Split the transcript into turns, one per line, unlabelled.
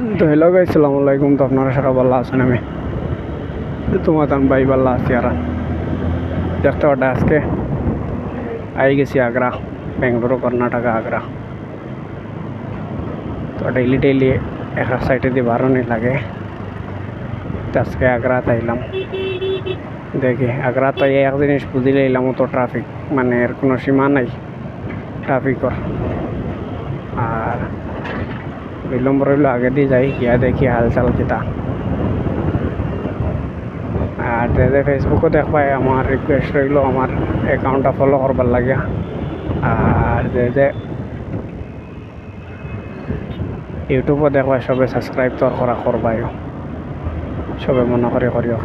তো hello guys, আসসালামু আলাইকুম। তো আপনারা সবাই ভালো আছেন? আমি তোমার ভাই ভালো আছি। আর দেখতে পাটা আজকে আই গেছি আগ্রা, বেঙ্গালুরু কর্ণাটকা আগ্রা। তো ডেইলি এক সাইডে দিয়ে বারোনি লাগে। তো আজকে আগ্রা তাইলাম, দেখি আগ্রা তো এক জিনিস বুঝিলে এলাম, তো ট্রাফিক মানে এর কোনো সীমা নাই ট্রাফিকর। আর বিলম্ব রইল, আগে দিয়ে যাই গিয়া দেখি হালচাল কিতা। আর যে ফেসবুকও দেখবাই, আমার রিকোয়েস্ট রইল আমার অ্যাকাউন্টটা ফলো করবার লাগে। আর যে ইউটিউবও দেখবাই, সবে সাবস্ক্রাইব তো করা করবাই, সবে মনে করি করিও।